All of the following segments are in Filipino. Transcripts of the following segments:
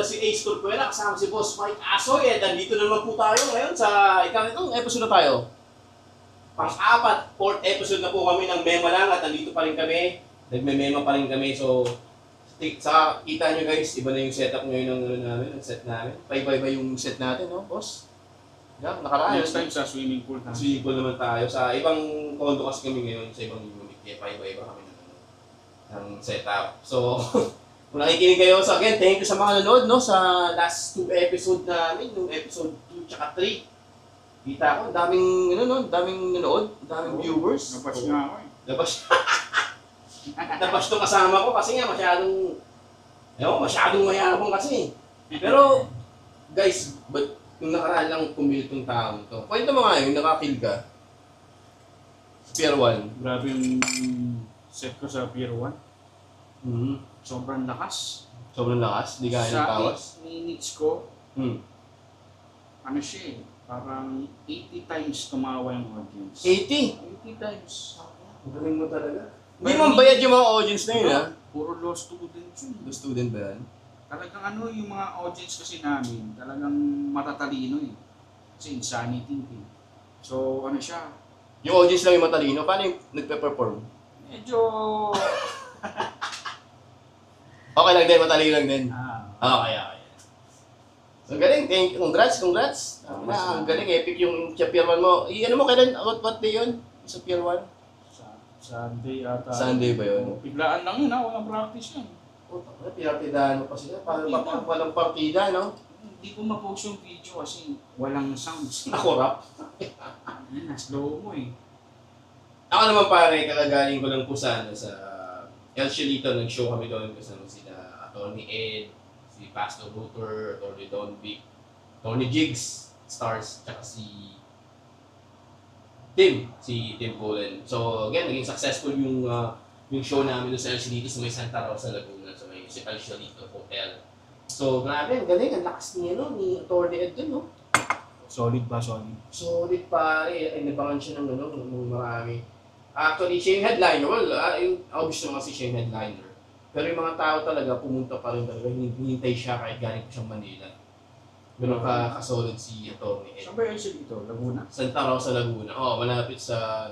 pala si Ace Corcuera, kasama si Boss Mike Asoy. At nandito na naman po tayo ngayon sa itong episode na tayo. Pang-apat, 4th episode na po kami ng Mema Lang at nandito pa rin kami. Nagme-mema pa rin kami. So, sa kita nyo guys, iba na yung setup ngayon ng set namin. Paiba-iba yung set natin, no, boss? Yeah, nakaraan. Next time sa swimming pool na. Swimming pool naman tayo. Sa ibang condo kasi kami ngayon, sa ibang unit. Kaya paiba-iba kami ng setup. So, kung nakikinig kayo, so again, thank you sa mga nanood, no, sa last 2 episode namin, yung episode 2 tsaka 3. Kita ko, daming nanood, daming viewers. Nabash nga ako eh. Nabash tong kasama ko kasi nga masyadong mayabang kasi. Pero, guys, but yung nakaraan lang pumilit tong taong to. Kwento mo nga yung nakakill ka. Pier 1. Grabe yung set ko sa Pier 1. Mm-hmm. Sobrang lakas. Sobrang lakas, di kaya ng tawas. Sa 8 minutes ko, Hmm. siya eh, parang 80 times tumawa yung audience. 80? 80 times. Galing mo talaga. Hindi mo bayad yung mga audience na yun, ha? Puro law students yun. The student ba yan? Talagang yung mga audience kasi namin, talagang matatalino eh. Kasi insanity eh. So siya, Yung audience lang yung matalino, paano yung nagpe-perform? medyo... Okay lang din, matalino lang din. ah, Okay. So galing, congrats. Ang galing, epic yung sa Pier 1 mo. Ano mo kailan, what day yun? Sa Pier 1? Sunday ata. Sunday ba yun? Biglaan lang yun walang practice yan. Pinartidahan mo pa sila, walang partida, no? Hindi ko ma-post yung video kasi walang sounds. Nakurap. Slow mo eh. Ako naman pare, kakagaling ko lang po sa El Chilito, nag-show kami doon kasama sila Atty. Ed, si Pastor Luther, Atty. Don Vic, Atty. Jigs, Stars, tsaka si Tim Cullen. So again, naging successful yung show namin doon sa El Chilito sa may Santa Rosa, Laguna, sa may El Chilito Hotel. So grabe, ang galing, ang lakas ni Atty. Ed doon, no? Solid ba? Solid. Solid pare, ay nabangan siya ng marami. Actually, siya yung headliner. Well, obvious naman kasi siya yung headliner. Pero yung mga tao talaga, pumunta pa rin talaga. Hinihintay siya kahit galing po siyang Manila. Ganun ka-solid si Atty. Ed. Saan ba yung dito? Laguna? Santa Rosa, Laguna. Malapit sa,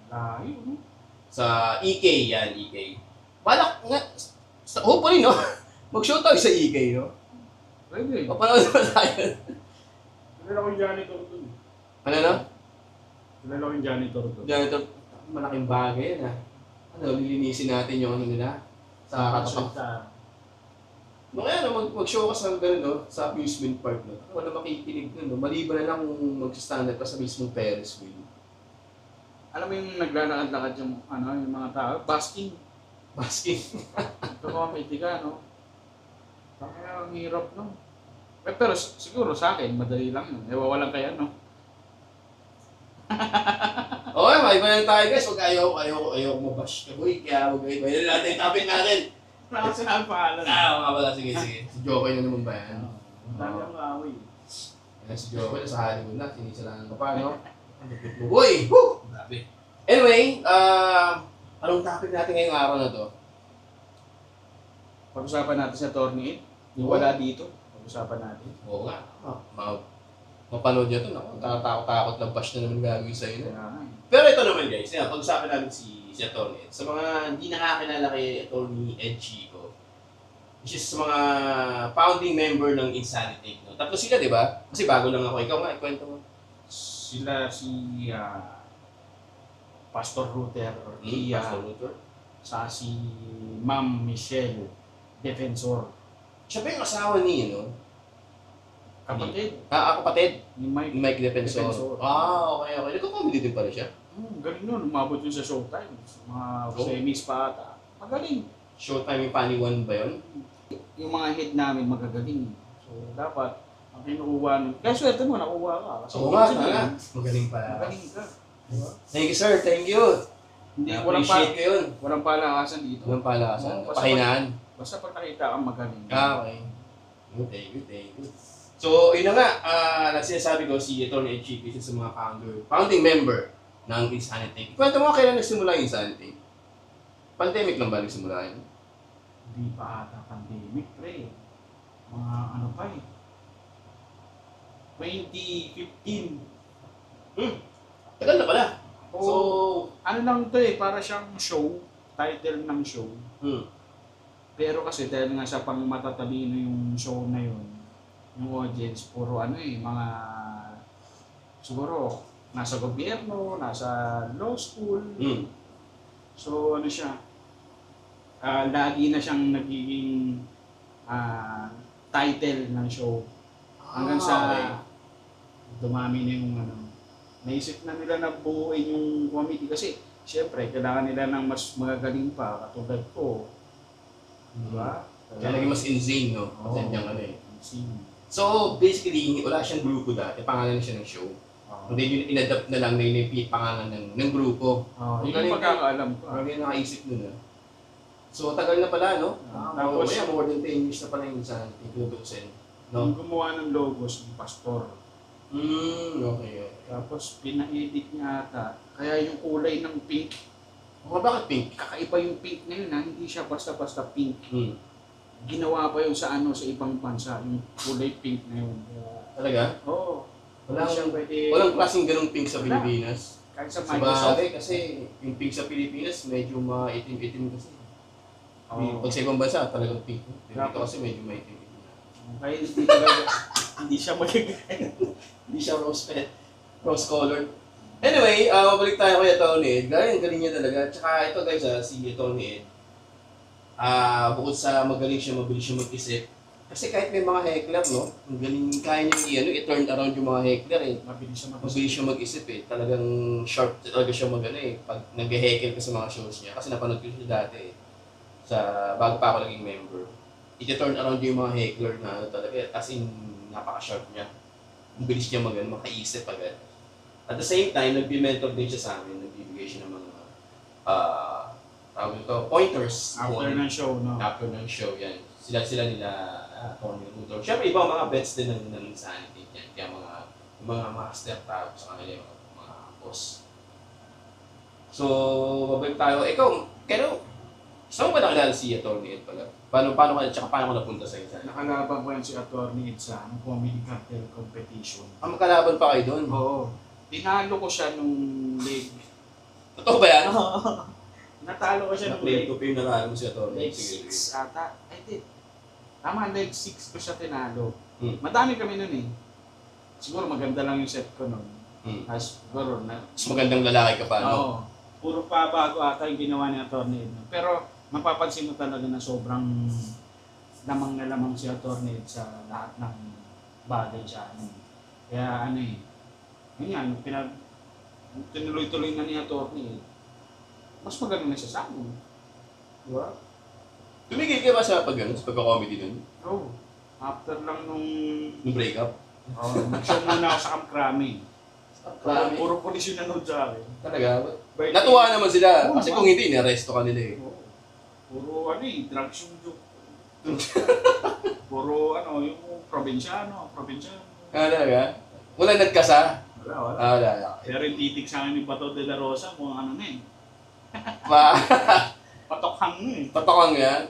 Layo, no? sa EK yan, EK. Balak nga, hopefully, no? Mag-show tayo sa EK, no? Pwede. Papanood naman tayo. Kilala ko yung janitor doon. Ano, no? Kilala ko yung janitor doon. Janitor, malaking bagay yan, ha? Lilinisin natin yung nila sa katapat. Kaya mag-show ka sa gano'n, no? Sa amusement park, no? Wala makikinig nun, no? Maliban na lang kung mag-standard ka sa mismong Ferris wheel. Alam mo yung naglalakad-lakad yung mga tao? Basking. Ito ko may tiga, no? Kaya ang hirap, no? Pero siguro sa akin, madali lang yun. Walang kaya, no? Okay, maiba lang tayo guys. Huwag ayaw mabash ka, boy. Kaya huwag iba na natin yung topic natin. Wala ko sinabi pangalan. Mga pala, sige. Si Jokoy na naman ba yan? Dami ang away. Yan si Jokoy, nasa Hollywood na. Sinisalanan ka pa, no? Ang lupit mo, boy! Woo! Grabe. Anyway, anong topic natin ngayong araw na to? Pag-usapan natin sa Atty. Ed. Yung wala dito. Pag-usapan natin. Oo nga. Mapanood niya to, naku. Takot lang bash na naman gagawin sa'yo na. Kaya nga eh. Pero ito naman guys, pag-usapan namin si Atty. Ed. Sa mga hindi nakakilala kay Atty. Ed Chico, which is sa mga founding member ng Insanity. No? Tapos sila, di ba? Kasi bago lang ako. Ikaw nga, ikwento mo. Sila si Pastor Luther or Iya, Pastor Luther. sa si Ma'am Michelle Defensor. Siya ba yung asawa ni, no? Kapatid Kapatid ni Mike. ni Mike Defensor. Defensor. Okay. Nagko-comedy din pala siya. Galing nun. Umabot yun sa Showtime. Mga semis pa ata. Magaling. Showtime yung Funny One ba yun? Yung mga head namin magagaling. So, dapat, ang kinukuha nun. Kaya swerte mo, nakuha ka. Kasi Oo nga, tala. Magaling pala. Magaling ka. Thank you, sir. Thank you. Hindi, Appreciate ko yun. walang palakasan dito. Walang palakasan. Oo, Pahinaan. Basta pag nakita kang magaling. Okay. Thank you. So, yun na nga. Sinasabi ko si Atty. Ed Chico, isa sa mga founding member ng Insanity. Kwento mo kailan nagsimula yung Insanity? Pandemic lang ba nagsimula yun? Hindi pa ata pandemic, pre. Mga Okay. 2015. Tagal na pala. So, So, ano lang to eh, para siyang show, title ng show. Pero kasi dahil nga sa pang matatalino yung show na yun, yung audience, puro ano eh, mga siguro nasa gobyerno, nasa law school. So ano siya, lagi na siyang nagiging title ng show. Hanggang sa dumami na yung ano. Naisip na nila na buuin yung comedy kasi siyempre kailangan nila ng mas magagaling pa katulad ko. Diba? Kaya naging mas insane, no? Oo. Kasi niyang ano eh. Insane. So, basically, wala siyang grupo dati. Pangalan siya ng show. Hindi yun, in-adapt na lang na yun yung pangalan ng grupo. Yun yung pagkakaalam ko. Marami yung nakaisip nun, ah. So, tagal na pala, no? Tapos, More than 10 years na pala yung sa Introducen. nung No? gumawa ng logos ng pastor. Okay. Tapos pina-edit niya ata. Kaya yung kulay ng pink, Bakit pink? kakaiba yung pink na yun ha. Hindi siya basta-basta pink. Ginawa pa yun sa sa ibang bansa, yung kulay pink na yun. Talaga? Oo. Walang, siyang pwede. walang klaseng ganung pink sa Wala. Pilipinas. Kahit sa Sa Microsoft. bagay, kasi yung pink sa Pilipinas, medyo maitim-itim kasi. Oo. Pag sa ibang bansa, talagang pink. Dito kasi medyo maitim-itim. Kaya hindi talaga, hindi siya magagaya. Hindi siya rose-colored. Anyway, mabalik tayo kay Tony Ed. Galing niya talaga. Tsaka ito guys, si Tony Ed. Bukod sa magaling siya, mabilis siya mag-isip. Kasi kahit may mga heckler, no? Ang galing, kaya niya i-turn around yung mga heckler eh. Mabilis siya mag-isip eh. Talagang sharp talaga siya pag nag-heckle ka sa mga shows niya. Kasi napanood ko siya dati eh. Bago pa ako naging member. I-turn around yung mga heckler na talaga. As in, napaka-sharp niya. Ang bilis niya makaisip agad. At the same time, nag-mentor din siya sa amin. Nagbibigay siya ng mga tawag ito, pointers. After ng show, no? After ng show, yan. Sila nila, Tony Rudolph. Siyempre, ibang mga bets din ng Insanity yan. Kaya mga master tawag sa kanila, mga boss. So, mabalik tayo. Ikaw, saan mo ba nakilala si Tony Ed pala? Paano ka napunta sa Insanity? Nakalaban ko yan si Atty. Ed sa comedy cartel competition. Makalaban pa kayo doon? Oo. Tinalo ko siya nung leg. Totoo ba yan? Natalo ko siya nung Na-play leg. ko pa yung nalala mo si Tony. Leg 6 ata. I did. Tama, leg 6 ko siya tinalo. Hmm. Madami kami nun eh. Siguro maganda lang yung set ko nun. Siguro na. Mas magandang lalaki ka pa, no? Oo. Puro pa bago ata yung ginawa ni Atty. Ed. Pero mapapansin mo talaga na sobrang lamang na lamang si Atty. Ed sa lahat ng bagay siya. Kaya ano eh. Yun yan, tinuloy-tuloy na ni Atty. Ed. Mas magaling na siya sa akin. Diba? Tumigil ka ba sa pagka-comedy dun? Oo. After lang nung Breakup? nag-show muna ako sa Camp Crame. Marami. Puro polis yung nanood sa akin. Talaga? Natuwa naman sila. Oo, Kasi ma. kung hindi, inaresto ka nila eh. Oo. Puro drugs yung joke. Puro yung probinsyano. Talaga? Wala nagkasa? Wala. Wala. Pero yung titig sa akin ni Bato de la Rosa, kung ano na eh. Pa- Patokhang na eh. Patokang yan.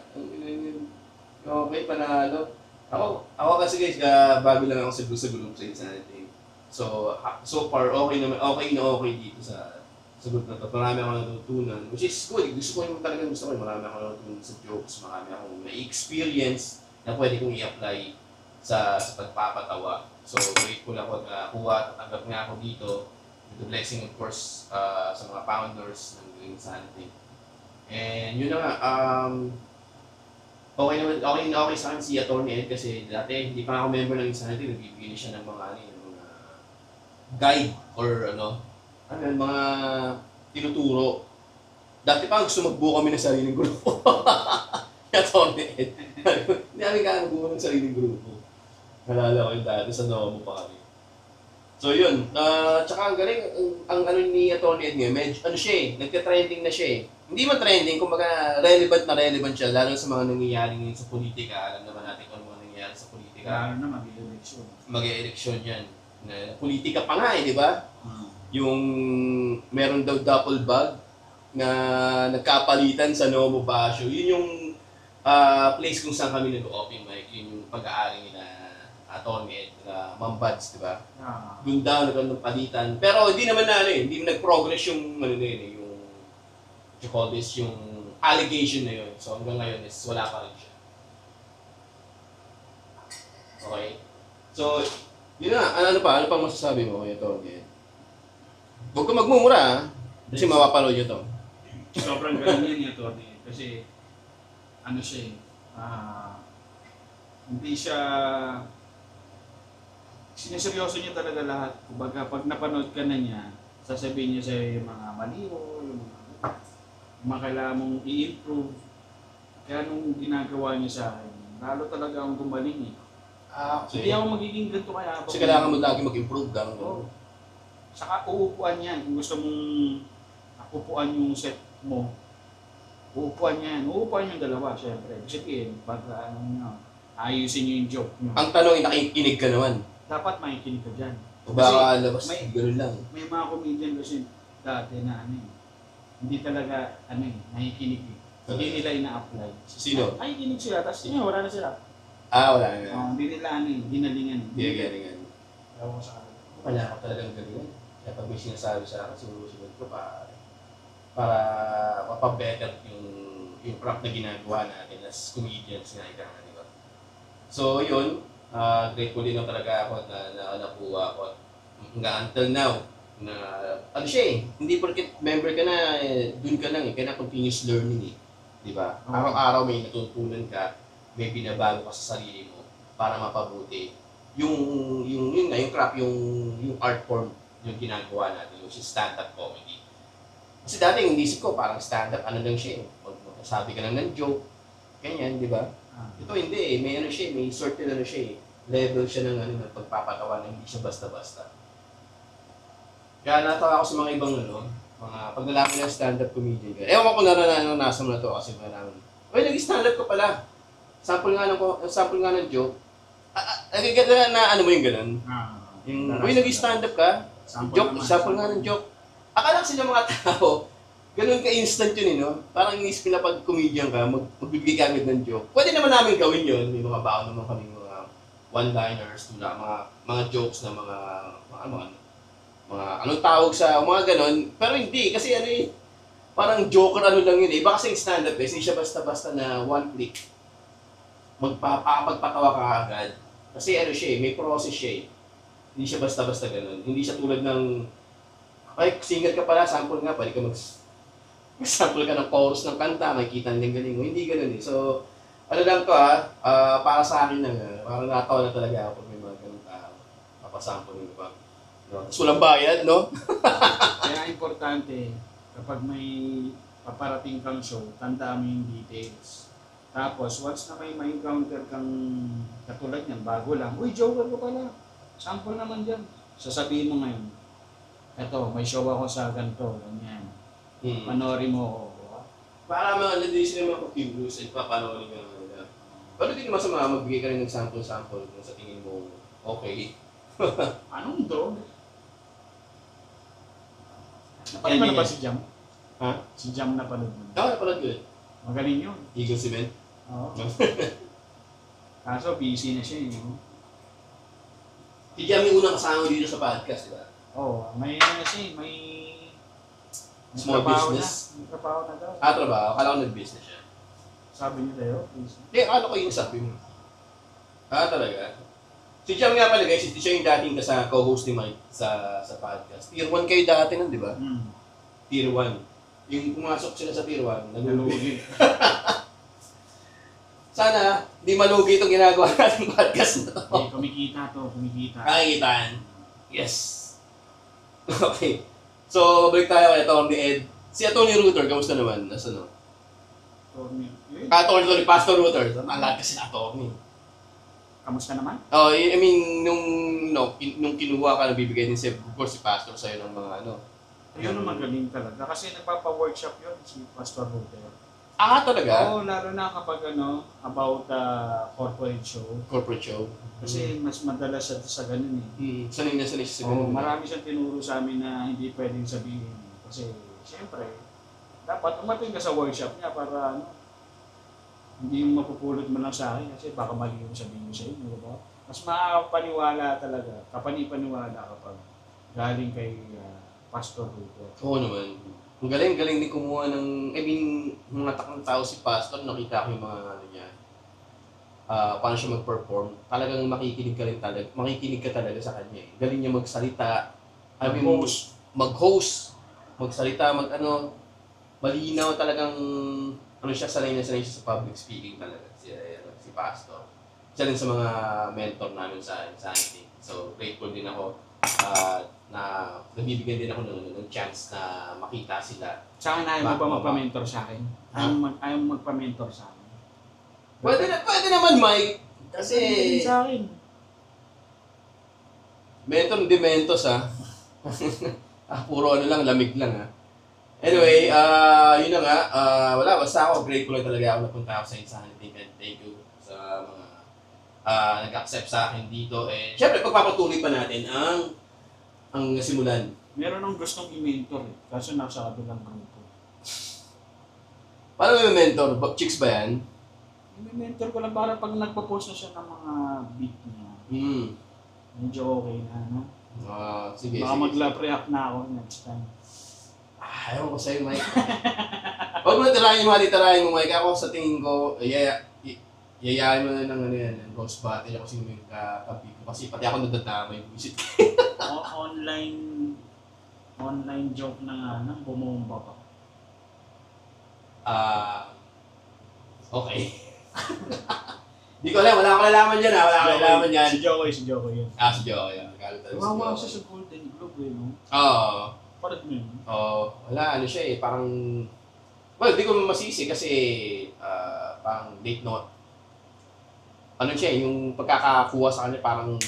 Okay, panalo. Ako kasi guys, bago lang ako sa group sa Insanity. So far, okay na dito sa group na to. Marami akong natutunan, which is good. Gusto ko. Marami akong natutunan sa jokes, marami akong na-experience na pwede kong i-apply sa pagpapatawa. So grateful ako na kuha at tanggap nga ako dito. With the blessing of course sa mga founders ng Insanity. And yun na nga, okay sa akin si Atty. Ed kasi dati hindi pa ako member ng Insanity, nagbibigay siya ng mga guide or mga tinuturo. Dati pa gusto magbuo kami ng sariling grupo. Atty. Ed. Hindi namin kaya magbuo ng sariling grupo. Nalala ko yung dati sa Nomo pa kami. So yun, tsaka ang galing, ang ni Atty. Ed ngayon, medyo nagka-trending na siya eh. Hindi man trending, kumbaga relevant siya, lalo sa mga nangyayari ngayon sa politika. Alam naman natin kung ano nangyayari sa politika. Lalo na mag-election. Mag-election yan. Politika pa nga eh, di ba? Yung meron daw double bag na nagkapalitan sa Nomo Basyo. Yun yung place kung saan kami nag-open mic. Yun yung pag-aari nila Atty. Ed, Mambads, di ba? Ah, Doon daw nagkaroon ng palitan. Pero hindi naman na ano eh, hindi nag-progress yung ano na yun eh, yung what you call this, yung allegation na yun. So hanggang ngayon is wala pa rin siya. Okay? So, yun na, ano pa? Ano pang masasabi mo kay Atty. Ed? Huwag ka magmumura ha, kasi mapapanood nyo to. sobrang galing yan yung Atty. Ed. Kasi, ano siya eh, hindi siya, sineseryoso niya talaga lahat. Kumbaga, pag napanood ka na niya, sasabihin niya sa'yo yung mga maliwo, yung mga kailangan mong i-improve. Kaya nung ginagawa niya sa akin, lalo talaga akong gumaling eh. Kasi, Hindi ako magiging ganito kaya. kasi kailangan mo lagi mag-improve ka. Oo. Saka uupuan yan. Kung gusto mong upuan yung set mo, uupuan yan. Uupuan yung dalawa, syempre. Kasi pag ayusin nyo yung joke nyo, Ang tanong, nakikinig ka naman. dapat makikinig ka dyan. O baka labas, may- gano'n lang. May mga comedian kasi dati na hindi talaga nakikinig eh. Hindi nila ina-apply. Sino? Nakikinig sila, tapos wala na sila. Wala nga. Hindi nila ginalingan. Hindi galingan. Ewan ko sa kanila. Wala ako talagang galingan. Kaya pag may sinasabi sa akin, sinusunod ko para mapabetter yung craft na ginagawa natin as comedians nga ika nga, di ba? So yun, grateful din ako talaga ako na nakuha ako hanggang until now na ano siya eh, hindi porket member ka na, dun ka lang eh, kaya na continuous learning eh. Di ba? Oo. Araw-araw may natutunan ka, may binabago ka sa sarili mo para mapabuti. Yun nga, yung craft, yung art form yung ginagawa natin, yung stand-up comedy. Kasi dati yung isip ko, parang stand-up, ano lang siya eh. Magsasabi ka lang ng joke, ganyan, di ba? Ito hindi eh, may ano siya, may certain ano siya eh. Level siya ng pagpapatawa na hindi siya basta-basta. Kaya natawa ako sa mga ibang mga pag nalaman ng stand-up comedian ka. Ewan ko naranasan mo na to kasi malaman. Uy, nag-stand-up ka pala. Sample nga ng joke. Nagiganda na ano mo yung ganun? Uy, nag-stand-up ka? Sample nga ng joke. Akala kasi ng mga tao, ganun ka-instant yun no? Parang inisipin na pag comedian ka, magbibigay ka agad ng joke. Pwede naman namin gawin yun. May mga baon naman kami mga one-liners, mga jokes na mga anong tawag sa mga ganun. Pero hindi, kasi parang joker lang yun eh. Iba kasi yung stand-up eh, hindi siya basta-basta na one click. Magpapatawa ka agad. Kasi siya eh, may process siya eh. Hindi siya basta-basta ganun. Hindi siya tulad ng, ay, singer ka pala, sample nga, pwede ka sample ka ng chorus ng kanta, makikita ng galing mo. Hindi ganun eh. So, ano lang to para sa akin lang, parang natawa na talaga ako pag may mga ganun tao. Papasample mo ba? No? Tapos walang bayad, no? Kaya importante, kapag may paparating kang show, tandaan mo yung details. Tapos, once na kayo ma-encounter kang katulad niyan, bago lang, uy, joker ko pala. Sample naman dyan. Sasabihin mo ngayon, eto, may show ako sa ganito, ganyan. Panoorin mo ako. Para mga hindi sila mapag-curious at papanoorin ka naman nila. Pero di naman sa mga magbigay ka rin ng sample-sample kung sa tingin mo okay. Anong to? Napanood mo na ba si Jam? Ha? Si Jam napanood mo. Napanood ko eh. Magaling yun. Eagle Cement. Oo. Kaso busy na siya eh. Si Jam yung unang kasama dito sa podcast, di ba? Oo, may siya, may Small trabaho business. Na. May trabaho na daw. Trabaho. Akala ko nag-business siya. Sabi niya tayo, please. Hindi, akala ko yung sabi mo. Talaga? Si Jam nga pala guys, siya yung dating co-host ni Mike sa podcast. Tier 1 kayo dati nun, di ba? Tier 1. Yung pumasok sila sa Tier 1, nalugi. Sana, di malugi itong ginagawa natin podcast na to. Kumikita to, kumikita. Kakitaan. Yes. Okay. So, balik tayo kay Atty. Ed. Si Atty. Ruther, kamusta naman? Nasa no? Atty. Pastor Ruther. Naalala kasi na Atty. Kamusta naman? Oh, I mean, nung kinuha ka, nabibigay din si, of course, si Pastor sa'yo ng mga Ayun ang magaling talaga. Kasi nagpapa-workshop yun si Pastor Ruther. Talaga? Oo, lalo na kapag about corporate show. Corporate show. Kasi mas madalas siya sa ganun eh. Sanay na sanay siya sa Oo, ganun. marami siyang tinuro sa amin na hindi pwedeng sabihin. Kasi, siyempre, dapat umating ka sa workshop niya para Hindi yung mapupulot mo lang sa akin kasi baka mali yung sabihin ko sa inyo, di ba? Mas makapaniwala talaga, kapanipaniwala kapag galing kay Pastor Rupo. Oo naman. Ang galing ni kumuha ng, I mean, mga takang tao si Pastor, nakita ko yung mga ano niya, paano siya mag-perform. Talagang makikinig ka rin talaga, makikinig ka talaga sa kanya eh. Galing niya magsalita, I mean, mag-host, magsalita, mag-ano, malinaw talagang, ano siya, sanay na sanay siya sa public speaking talaga, si Pastor. Isa rin sa mga mentor namin sa Insanity. So, grateful din ako na nabibigyan din ako ng chance na makita sila. Sa akin, ayaw mo ba magpa-mentor sa akin? Ayaw mo magpa-mentor sa akin? Pwede naman, Mike. Kasi, sa akin. mentor hindi mentos puro ano lang, lamig lang Anyway, yun na nga, wala, basta ako, grateful lang talaga ako napunta ako sa Insanity and thank you sa mga nag-accept sa akin dito. And syempre, pagpapatuloy pa natin ang simulan. Meron akong gustong i-mentor kaso nasa kabilang grupo. Paano may mentor? Chicks ba yan? I-mentor ko lang para pag nagpo-post na siya ng mga beat niya. Medyo okay na, no? Sige, baka mag-lap react na ako next time. Ayaw ko sa'yo, Mike. Huwag mo tirahin mo, Mike. Ako sa tingin ko, yayain mo na ng ano yan, ng ghost battle ako sino yung kapi ko. Kasi pati ako nadadamay yung visit. Online joke na nga nang bumomba pa. Okay. Di ko alam, wala akong nalaman dyan Wala akong nalaman dyan. Si Jokoy yun. Si Jokoy yan. Wawa siya sa Golden Globe no? Oo. Parang mo yun. Wala, ano siya parang, well, di ko masisi kasi parang late note. Ano siya yung pagkakakuha sa kanya parang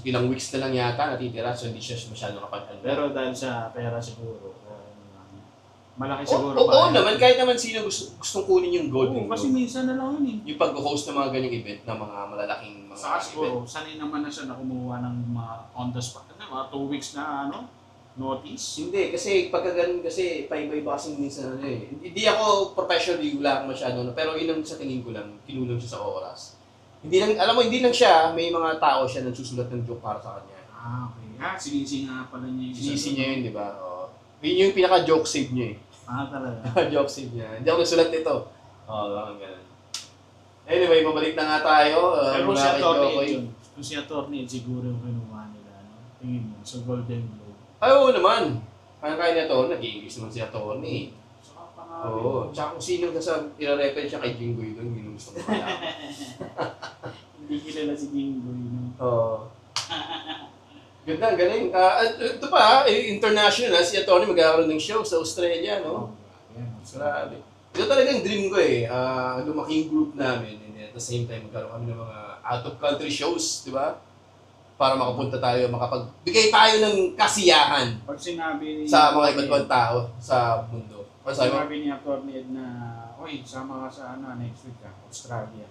ilang weeks na lang yata natitira so hindi siya masyado kapag-ano. Pero dahil sa pera siguro, malaki siguro. Oo naman, kahit naman sino gustong kunin yung Golden Globe. Kasi minsan na lang yun Yung pag-host ng mga ganyang event ng mga malalaking mga saka siguro, event. sanay naman na siya na kumuha ng mga on the spot. Mga 2 weeks na notice. Hindi, kasi pagka ganun kasi, paiba-iba kasi minsan Hindi ako professionally, wala akong masyado, pero yun ang sa tingin ko lang, kinulong siya sa oras. Hindi lang, alam mo, hindi lang siya, may mga tao siya na susulat ng joke para sa kanya. Okay. Sinisi nga pala niya yung Sinisi niya yun, di ba? Yun yung pinaka-joke save niya talaga. Joke save niya. Hindi ako nagsulat nito. Bakang ganun. Anyway, mabalik na nga tayo. Pero kung si Atty. yun, kung si Atty. siguro yung kinuha nila, tingin mo, sa Golden Globe. Ay, oo naman. Kaya niya to, nag-English naman si Atty. Oo. Tsaka kung sino ka sa i-reference siya kay Jinggoy doon, hindi gusto mo malaman. Hindi kilala si Jinggoy, no? Oo. Ganda, galing. Ito pa, international si Atty. Magkakaroon ng show sa Australia, no? Grabe. Ito talagang dream ko lumaki yung group namin and at the same time magkaroon kami ng mga out-of-country shows, di ba? Para makapunta tayo, makapagbigay tayo ng kasiyahan Pag sinabi ni sa mga iba't ibang tao sa mundo. Pag sinabi ni Atty. Ed na, oy, sama ka sa next week Australia.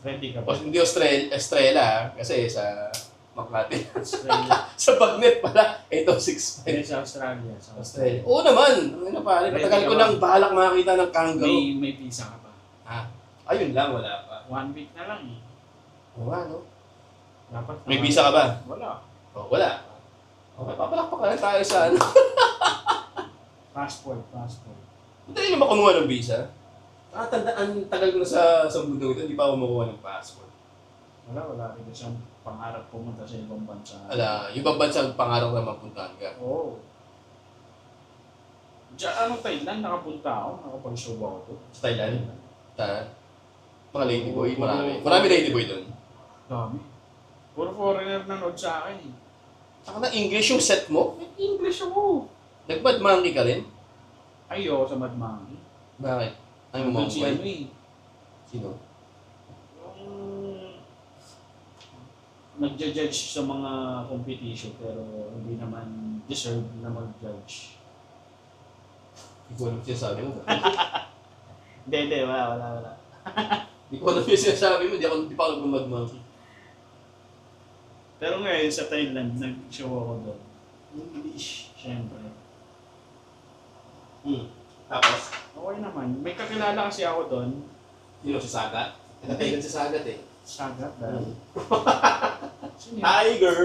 Ready ka ba? Hindi Australia, kasi sa Makati. Australia. Sa Bagnet pala, 806. Sa Australia. Australia. Oo naman. Ano pare, matagal ko nang bahalak makakita ng kangaroo. May visa ka pa? Ayun lang, wala pa. 1 week na lang Oo nga, no? Dapat May visa ka ba? Wala. Wala. Okay, papalakpak ka lang tayo sa Passport. Madali naman kumuha ng visa. Tandaan, tagal ko na sa mundo ito, hindi pa ako makuha ng passport. Wala rin siyang pangarap pumunta sa ibang bansa. Yung ibang bansa pangarap na mapuntahan ka. Oo. Thailand, nakapunta ako, nakapag-show ako doon. Sa Thailand? Mga ladyboy, marami. Marami ladyboy doon. Dami. Puro foreigner nanood sa akin Saka na English yung set mo? English ako. Nag-bad monkey ka rin? Ayoko sa Mad Monkey. Bakit? Ay mo Si ano eh. Sino? Yung nagja-judge sa mga competition pero hindi naman deserve na mag-judge. Hindi ko alam sinasabi mo. Hindi, wala. Hindi ko alam yung sinasabi mo, hindi pa ako mag monkey. Pero ngayon sa Thailand, nag-show ako doon. English. Siyempre. Tapos? Okay naman. May kakilala kasi ako doon. Sino si Sagat? Nakataigan si Sagat eh. Sagat dahil. Sino yun? Tiger!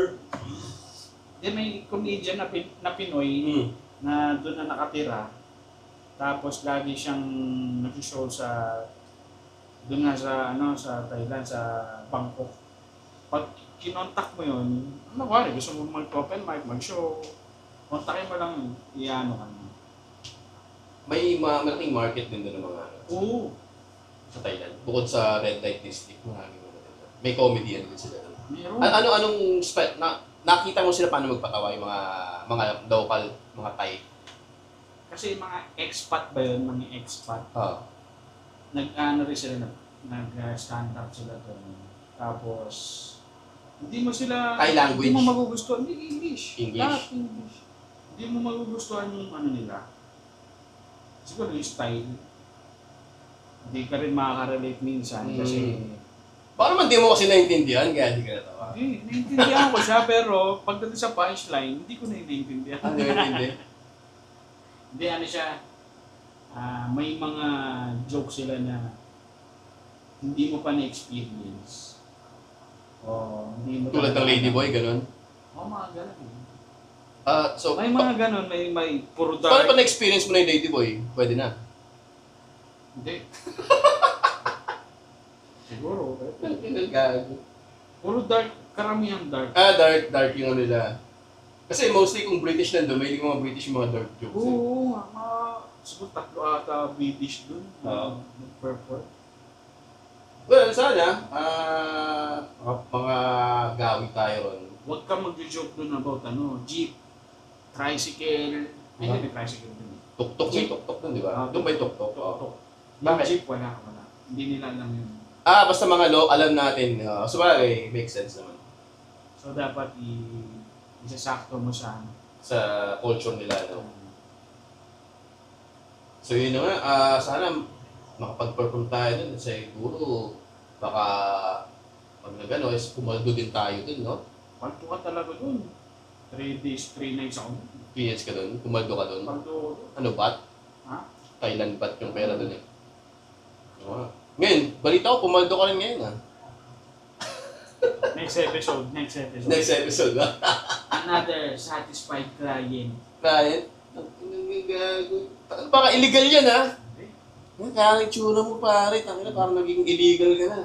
Di may comedian na Pinoy Hmm. na doon na nakatira. Tapos lagi siyang nag-show sa doon nga sa Thailand, sa Bangkok. Pag kinontak mo yun, ano wari, gusto mo mag-open mic, mag-show, kontakin mo lang, iano ka na. May malaking market din doon ng mga Oo. sa Thailand. Bukod sa Red Light District, maraming mga doon. May comedian din sila doon. Meron. Anong nakita mo sila paano magpatawa yung mga local, mga Thai? Kasi mga expat ba yun, mga expat. Ah. Nag-ano rin sila, nag-stand up sila doon. Tapos, hindi mo sila, Thai language? hindi mo magugustuhan, hindi English. English. Lahat English. Hindi mo magugustuhan yung ano nila. Siguro yung style. Hindi ka rin makaka-relate minsan kasi Baka naman di mo kasi naintindihan, kaya di ka natawa. hindi, naiintindihan ko siya pero pagdating sa punchline, hindi ko na naiintindihan. Ano yun, hindi? Hindi, ano siya, may mga jokes sila na hindi mo pa na-experience. O hindi mo Tulad ng Ladyboy, ganun. Oo, mga ganun. So, May mga ganun, may puro paano dark. pa na-experience mo na yung Ladyboy? Pwede na. Hindi. Siguro. Gago. Puro dark, karamihan dark. Dark yung ano nila. Kasi mostly kung British nandun, may mga British yung mga dark jokes. Eh. Oo, siguro 3 ata British dun. Oo. Nag-perform. Well, sana, mga gawi tayo ron. Huwag ka mag-joke dun about jeep, tricycle, ay hindi tricycle dun. Tuk-tuk, may tuk-tuk dun, di ba? Doon ba yung tuk-tuk? Tuk-tuk. Bakit? Yung jeep, wala. Hindi nila alam yun. Basta mga law, alam natin. So, bagay, makes sense naman. So, dapat isasakto mo siya. Sa culture nila, no? So, yun na nga. Sana makapag-perform tayo dun. Siguro, baka pag nag-ano, is pumaldo din tayo dun, no? Palto ka talaga dun. 3 days, 3 nights ako. PH ka dun, pumaldo ka dun. Palto ko dun. Ano, bat? Ha? Thailand bat yung pera dun eh. Ngayon, balita ko, pumaldo ka rin ngayon, ha? Next episode. Next episode, ha? Another satisfied client. Client? Baka illegal yan, ha? Kaya ang tsura mo, pare. Tangina, parang naging illegal ka na.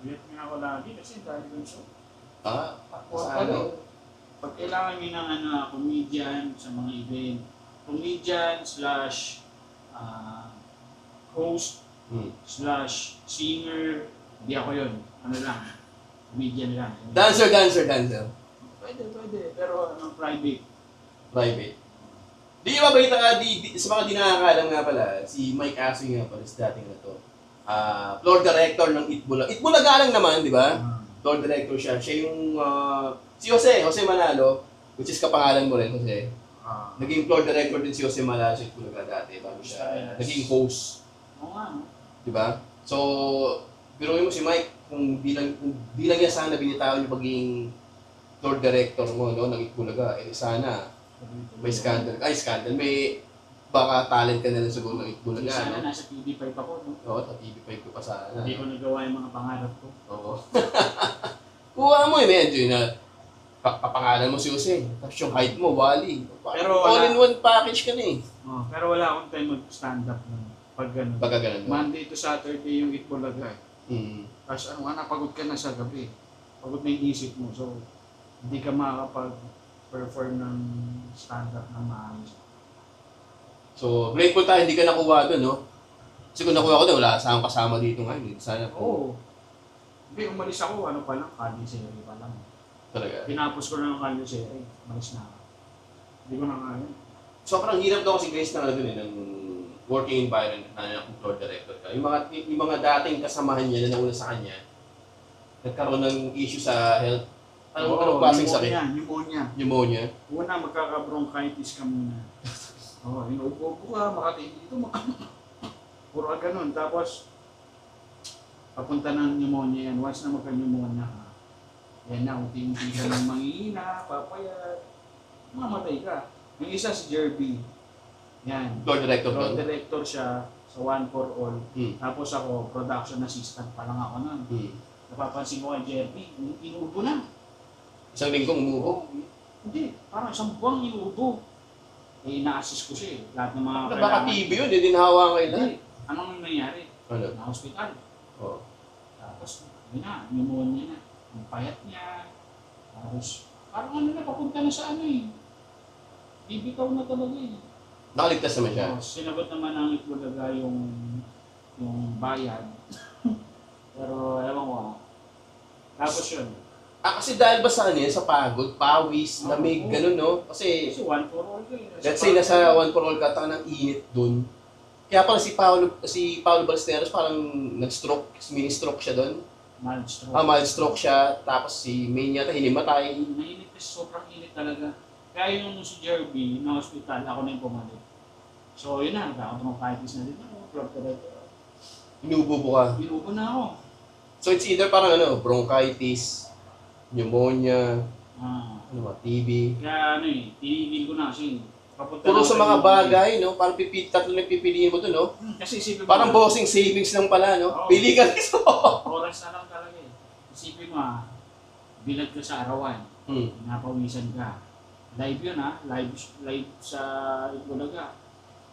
Wait nga ako lagi kasi dahil dun siya. Ano? Pag kailangan nyo ng comedian sa mga event, comedian slash host slash singer, hindi ako yun. Ano lang, comedian lang. Dancer. Pwede. Pero private. Private. Di ba balita ka, sa mga di nakakaalam nga pala, si Mike Asoy nga pala, si dating na to. Floor director ng Itbulaga. Itbulaga lang naman, di ba? Floor director siya. Siya yung, si Jose Manalo, which is kapangalan mo rin, Jose. Naging floor director din si Jose Manalo sa Itbulaga dati, bago siya naging host. Oo nga, no? Di ba? So, biruin mo si Mike, kung bilang niya sana binitawan yung pagiging floor director mo, no, ng Itbulaga, sana may scandal. May baka talent ka na lang siguro ng Itbulaga, Sana no? nasa TV5 ako, no? Oo, sa TV5 ko pa sana. Hindi ko nagawa yung mga pangarap ko. Oo. Kuha mo medyo na kapangalan mo si Jose. Tapos yung height mo, Wally. Pero all-in-one package ka na eh. Pero wala akong time mag-stand up nun. Pag gano'n. Baka ganun. Monday to Saturday yung Itbulaga eh. Tapos napagod ka na sa gabi. Pagod na yung isip mo. So, hindi ka makakapag-perform ng stand-up na maayos. So, grateful tayo, hindi ka nakuha doon, no? Kasi kung nakuha ko doon, wala akong kasama dito ngayon. Sana po. Oo. Hindi, umalis ako, pa lang, Cali pa lang. Talaga. Pinapos ko na ng Cali umalis na ako. Hindi ko na kaya. Sobrang hirap daw kasi guys na doon eh, ng working environment na kung floor director ka. Yung mga dating kasamahan niya na nauna sa kanya, nagkaroon ng issue sa health. Anong klaseng sakit? Pneumonia. Una, magkaka-bronchitis ka muna. Inuupo ka, makatingin dito, puro ka ganun. Tapos, papunta ng pneumonia yan. Once na magka-pneumonia ka, yan na, unti-unti ka ng manghihina, papayat, mamatay ka. Yung isa si Jerby. Yan. Floor director Floor doon. director siya sa One for All. Hmm. Tapos ako, production assistant pa lang ako nun. Hmm. Napapansin ko kay Jeremy, inuubo na. Isang linggong umubo. Hindi, parang isang buwang inuubo. Eh, ina-assist ko siya eh. Lahat ng mga Baka TV yun, hindi din hawa kayo lahat. Hindi. Anong nangyari? Ano? Na hospital. Oh. Tapos, yun na, pneumonia na. Ang payat niya. Tapos, parang ano na, papunta na sa ano eh. Bibitaw na talaga eh. Nakaligtas naman siya. So, sinagot naman ng Itbulaga yung bayad. Pero, ewan ko ah. Tapos yun. Kasi dahil ba sa ano yan, sa pagod, pawis, lamig, ganun, no? Kasi, Kasi One for All ka eh. let's say, nasa one for all ka, taka ng init dun. Kaya pala si Paolo Ballesteros parang nag-stroke, mini-stroke siya dun. Mild stroke. Mild stroke siya, tapos si Maine yata hinimatay. Mainit kasi sobrang init talaga. Kaya yung si Jerby na hospital, ako na yung pumalit. So yun na, nagkaka-bronchitis na din ako. Club director. Inuubo ka. Binubo na ako. So it's either parang bronchitis, pneumonia, ano ba, TB. Kaya ano eh, tinigil ko na kasi papunta Puro na sa ako mga kay- bagay, no? Parang tatlo na pipiliin mo dun, no? Kasi isipin mo, Parang bossing savings lang pala, no? Oo. Pili ka rin. oras na lang talaga eh. Isipin mo bilag ka sa arawan, napawisan ka. Live yun live sa Itbulaga.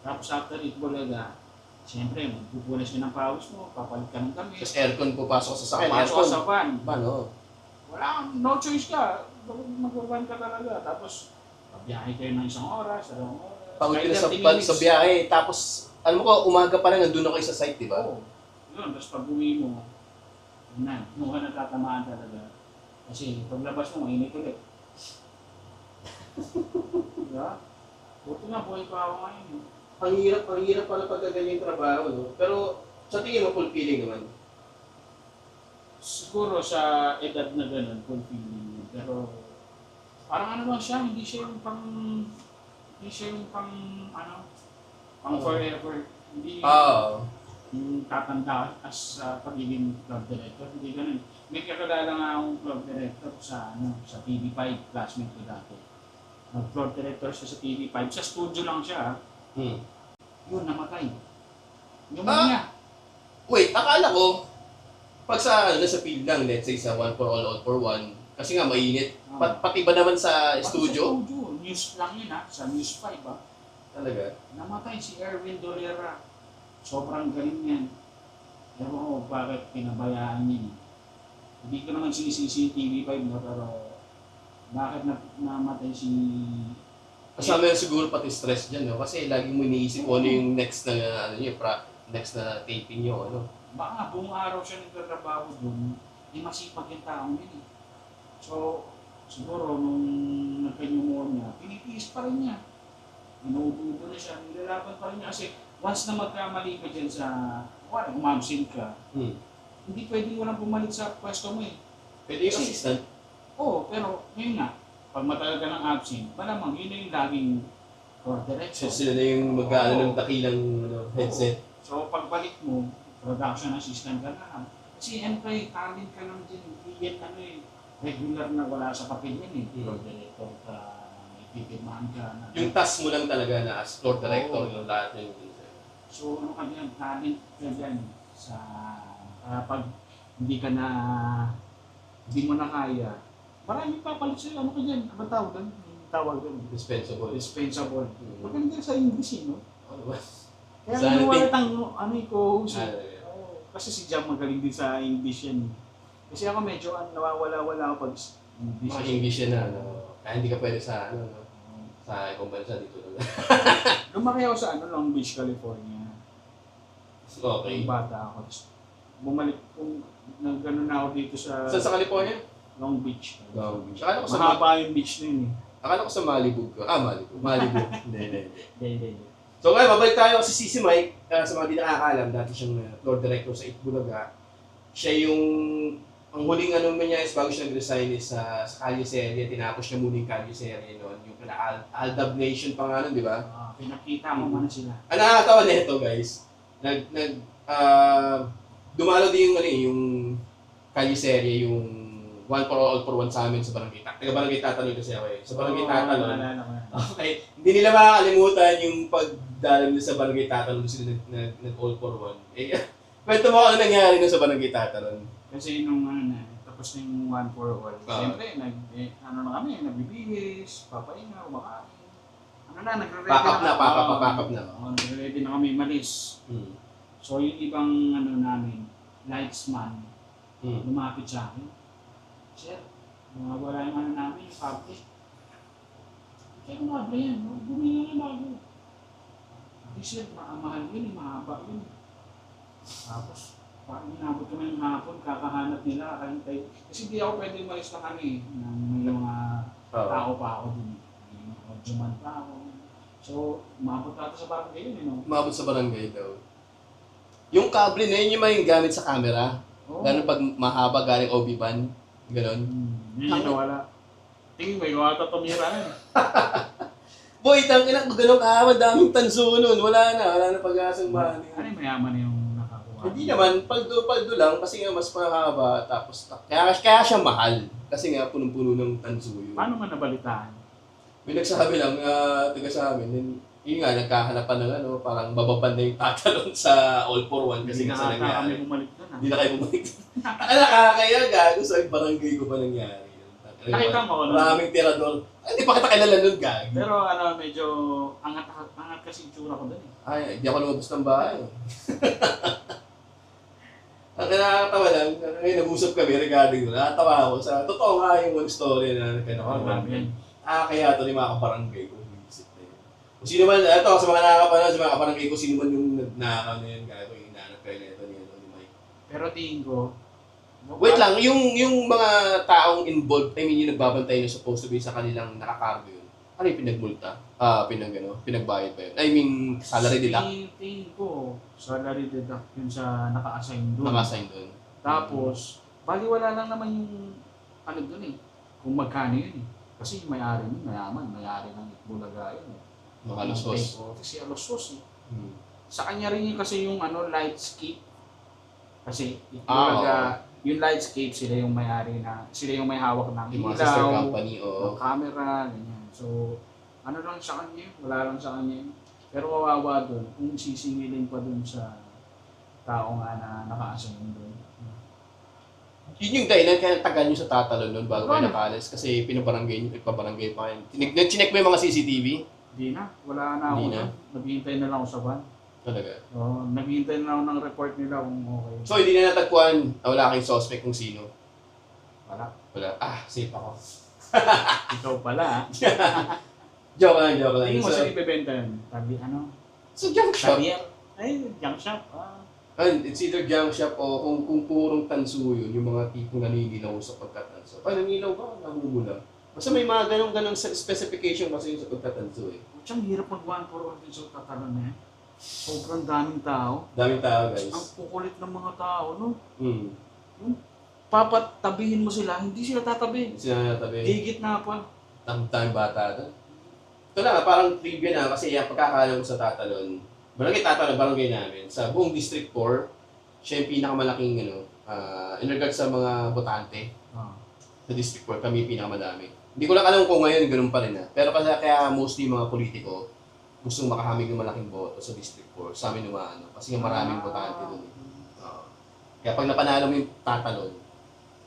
Tapos after Itbulaga, siyempre, magpupunas ka ng pawis mo, papalit ka ng damit. Tapos aircon pupasok sa sakyan, Papasok ka aircon. sa van. Paano? Wala, no choice ka. Mag-van ka talaga. Tapos, pabiyahe kayo ng 1 oras, 2 oras. Pagod ka na Kahit sa, 30 minutes. sa biyahe, tapos, alam mo ko, umaga pa lang, nandun na kayo sa site, di ba? Oo. Yun, tapos pag uwi mo, yun na, mukha natatamaan talaga. Kasi paglabas mo, mainit ulit. Diba? Buti nga, buhay pa ako ngayon. eh. Ang hirap pala pagka ganyan yung trabaho, no? Pero, sa tingin mo, fulfilling naman. Siguro sa edad na gano'n, fulfilling. Pero, parang ano lang siya, hindi siya yung pang pang forever. Hindi yung tatanda as pagiging club director, hindi ganun. May kakilala nga akong club director sa TV5, classmate ko dati. Nag-club director siya sa TV5, sa studio lang siya. Yun, namatay. Yung niya. Wait, akala ko, pag sa, nasa field lang, let's say sa one for all for one, kasi nga mainit, pati ba naman sa studio? Sa studio, news lang yun sa News 5 Talaga? Namatay si Erwin Dolera. Sobrang galing yan. Ewan ko bakit pinabayaan niya. Hindi ko naman sinisisi yung TV5 pero bakit namatay si... Kasama yun siguro pati stress dyan, no? Kasi lagi mo iniisip kung ano yung next na, next na taping nyo, ano? Baka buong araw siya nagtatrabaho doon, masipag yung taong yun eh. So, siguro nung nagka-pneumonia, pinitiis pa rin niya. Inuubo na siya, nilalaban pa rin niya kasi once na magkamali ka dyan sa, umabsent ka, hindi pwedeng walang pumalit sa pwesto mo eh. Pwede yung assistant? Oo, pero yun nga, pag matagal ka ng absent, malamang yun na yung laging core director. So sila na yung mag-ano ng dakilang headset. So pagbalik mo, production assistant ka na. Kasiempre, talent ka lang dyan, hindi yan regular na wala sa papel yan eh. Core director ka, ipipirmahan ka na. Yung task mo lang talaga na as floor director, yung lahat yung... So ano ka dyan, talent ka dyan sa pag hindi ka na, hindi mo na kaya, maraming papalit sa'yo, ano ka dyan? Ano tawag doon? Tawag doon. Dispensable. Dispensable. Maganda sa English no? Ano ba? Kaya Sa nawalat ang co-host. yeah. Kasi si Jam magaling din sa English yan. Kasi ako medyo nawawala-wala ako pag English. Mga English yan na, ano. Kaya hindi ka pwede sa, ano, no? Sa ibang bansa dito lang. Lumaki ako sa Long Beach, California. Okay. Yung bata ako. Tapos bumalik kung gano'n na ako dito sa Saan sa California? Long Beach. Long Beach. Akala ko sa Mahaba yung beach na yun eh. Akala ko sa Malibu ka. Malibu. Malibu. Hindi. Hindi. So ngayon, babalik tayo kasi si Mike, sa mga di nakakaalam, dati siyang floor director sa Itbulaga. Siya yung, ang huling ano man niya is bago siya nag-resign is sa Kalye Serie, tinapos niya muna yung Kalye Serie noon, yung Aldab Nation pa nga nun, di ba? Pinakita mo man sila. Ang nakakatawa nito guys, dumalo din yung, yung Kalye Serie, yung one for all for one sa amin sa barangay. Taga barangay Tatalon kasi ako eh. Sa barangay Tatalon. Naalala ko yan. Okay. Hindi nila makakalimutan yung pagdalim nila sa barangay Tatalon sila nag all for one. Eh, kwento mo ano nangyari nun sa barangay Tatalon. Kasi nung tapos na yung one for all, siyempre, na kami, nagbibihis, papahinga, kumakain. Nagre-ready Pack up na. Nagre-ready na kami malis. So yung ibang namin, lightsman, lumapit sa akin. Sir, wala yung namin, yung public. Kaya umabla yan, bumili na bago. Hindi sir, mahal yun, mahaba yun. Tapos, parang inabot kami ng hapon, kakahanap nila, kakahintay. Kasi di ako pwede umalis na kami, may mga tao pa ako dun. May mga audiman pa ako. So, umabot natin sa barangay yun, no? Umabot sa barangay daw. Yung kable na yun yung may gamit sa camera. Lalo pag mahaba galing OB-ban. Ganon. Hindi nawala. Tingin mo, yung ata tumira yan. Boy, tangina ko ganun kahaba, daming tanso nun. Wala na pag-asang mahal. Ano yung mayaman yung nakakuha? Hindi naman, paldo lang kasi nga mas mahaba tapos kaya siya mahal. Kasi nga punong-puno ng tanso yun. Paano man nabalitaan? May nagsasabi lang, taga sa amin, yun nga, nagkahanap pa ng parang bababan na yung Tatalon sa All for One kasi nga sa Hindi na nangyari. kami bumalik doon. Hindi na kayo bumalik. Nakakaya gago sa barangay ko pa nangyari yun. Nakita mo ko nun. Maraming tirador. Hindi pa kita kilala nun, gago. Pero medyo angat kasi yung tsura ko doon eh. Ay, hindi ako lumabas ng bahay. Ang nakakatawa lang, ngayon nag-usap kami regarding doon. Nakatawa ako sa totoo nga yung one story na nagkano. Kaya ito ni mga kabarangay ko. Kung sino man, ito sa mga nakakapanood, sa mga kabarangay ko, sino man yung nagnakaw na yun, kaya yung inaanap kayo na ito ni Mike. Pero tingin ko, wait lang, yung mga taong involved, I mean yung nagbabantay na supposed to be sa kanilang nakakargo yun, ano yung pinagmulta? Pinagbayad ba yun? I mean, salary deduct? Tingin ko, salary deduct yun sa naka-assign doon. Naka-assign doon. Tapos, baliwala lang naman yung doon eh, kung magkano yun eh. Kasi yung may-ari nun, may-ari ng Bulaga yun eh. Mga lusos. Kasi lusos eh. Sa kanya rin yun kasi yung lightscape. Kasi yung lightscape sila yung may-ari sila yung may hawak ng yung mga sister ilaw, company ng camera, ganyan. So, lang sa kanya yun, wala lang sa kanya yun. Pero kawawa doon, kung sisingilin pa doon sa tao nga na naka-assign doon. Yun yung dahilan kaya tagal nyo sa Tatalon nun bago kayo nakalis kasi pinabarangay nyo, ipabarangay pa kayo. Chinek mo yung mga CCTV? Hindi na, wala na ako doon. Naghihintay na lang ako sa van. Talaga? Oo, naghihintay na ako ng report nila kung okay. So hindi na natagpuan, wala kayong suspect kung sino? Wala. Safe ako. Ikaw pala. Joke lang. Tingin mo So, saan ibebenta yun? so junk shop. Junk shop. It's either junk shop o kung purong tanso yun, yung mga tipong naninilaw sa pagkatanso. Naninilaw ba? Namumula. Basta may mga ganong specification kasi yung sa pagkatanso eh. Ang hirap mag-one for all din sa Tatalon na yan. Sobrang daming tao. Daming tao guys. Ang kukulit ng mga tao, no? Papatabihin mo sila, hindi sila tatabi. Sila natabi. Higit na pa. Tamang bata doon. Ito na, parang trivia na kasi yung pagkakaalam ko sa Tatalon, barangay Tatalon, barangay namin, sa buong District 4, siya yung pinakamalaking, in regards sa mga botante, sa District 4, kami yung pinakamadami. Hindi ko lang alam kung ngayon, ganun pa rin Pero kasi kaya mostly mga politiko, gustong makahamig ng malaking boto sa District 4, sa amin kasi nga maraming botante doon. Kaya pag napanalo mo yung Tatalon,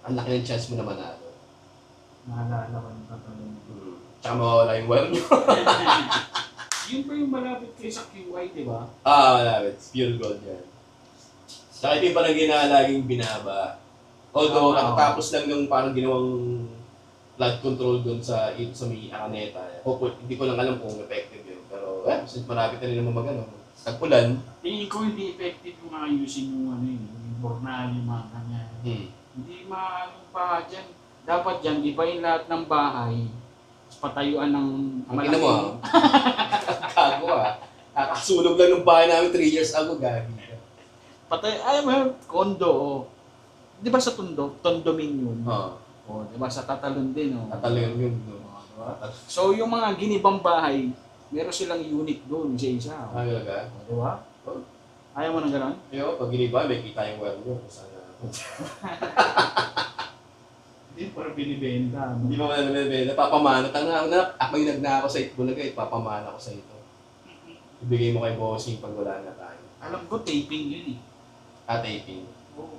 ang laki ng chance mo na manalo. Naalala ko yung Tatalon. Tsaka mawawala yung wire nyo. Yun pa yung malapit kayo sa QI, di ba? Malapit. Pure gold yan. Tsaka ito yung parang laging binaba. Although, nakatapos lang yung parang ginawang flood control doon sa may Araneta. Hindi ko lang alam kung effective yun. Pero, since malapit na rin naman tag-ulan. Tingin ko hindi effective yung mga using yung bornal, yung mga kanya. Hindi maaaring pa dyan. Dapat dyan, ibahin lahat ng bahay. Patayuan ng malaking. Ang gago Kakasunog lang ng bahay namin 3 years ago, gagi. Kondo, Di ba sa Condominium? Di ba sa Tatalon din, Tatalon yun, diba? So, yung mga ginibang bahay, meron silang unit doon, isa-isa. Talaga? Di ba? Ayaw mo ng gano'n? Pag giniba, may kita yung wire nyo. Sana. Hindi pa rin binibenta. Hindi pa wala naman, napapamana. Ako yung nagnako sa Itbulaga, ipapamana ko sa ito. Ibigay mo kay bossing pag wala na tayo. Alam ko, taping yun eh. Taping. Oo,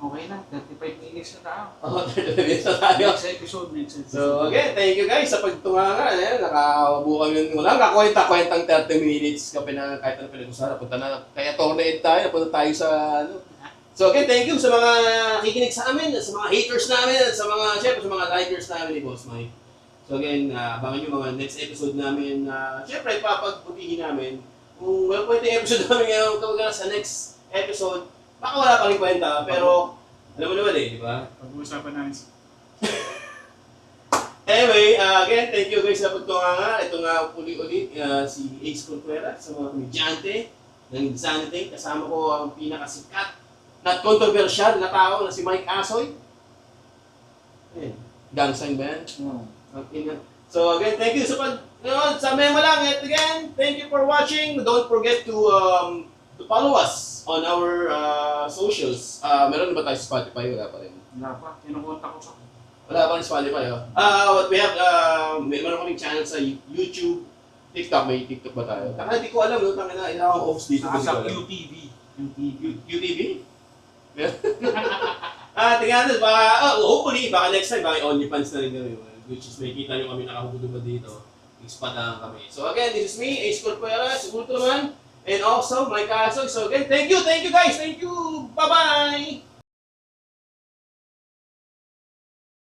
okay na. 35 minutes na tayo. Oo, 30 minutes na tayo. Next episode. So again, thank you guys sa pagtunga. Nakabuo kami wala kakwenta-kwentang 30 minutes kapag na kahit ano pinag-usapan. Punta na kaya Tornade tayo, punta tayo sa ano. So again, thank you sa mga nakikinig sa amin, sa mga haters namin, sa mga syempre sa mga likers namin ni Boss Mike. So again, abangan nyo mga next episode namin na syempre papagbutihin namin. Kung wala po yung episode namin ngayon, kapag sa next episode, baka wala pa rin kwenta, pero alam mo naman di ba? Pag-uusapan namin Anyway, again, thank you guys sa pagtunga. Ito nga uli-ulit si Ace Contreras sa mga komedyante ng Insanity. Kasama ko ang pinakasikat not controversial na tao na si Mike Asoy. Ayan. Gang sign ba yan? Okay na. So again, thank you sa memo lang. And again, thank you for watching. Don't forget to follow us on our socials. Meron na ba tayo sa Spotify? Wala pa rin. Wala pa. Kinukontak ko sa Wala pa rin Spotify. What we have, meron kaming channel sa YouTube, TikTok. May TikTok ba tayo? Taka, hindi ko alam. No? Taka na, ina akong host dito. sa QTV. UTV? Tingnan natin. Hopefully, baka next time, baka OnlyFans na rin kami. Which is, may kita nyo kami nakahubog dito. Expand kami. So again, this is me, Ace Corpuera, siguro naman. And also, Mike Asoy. So again, thank you guys. Thank you. Bye-bye.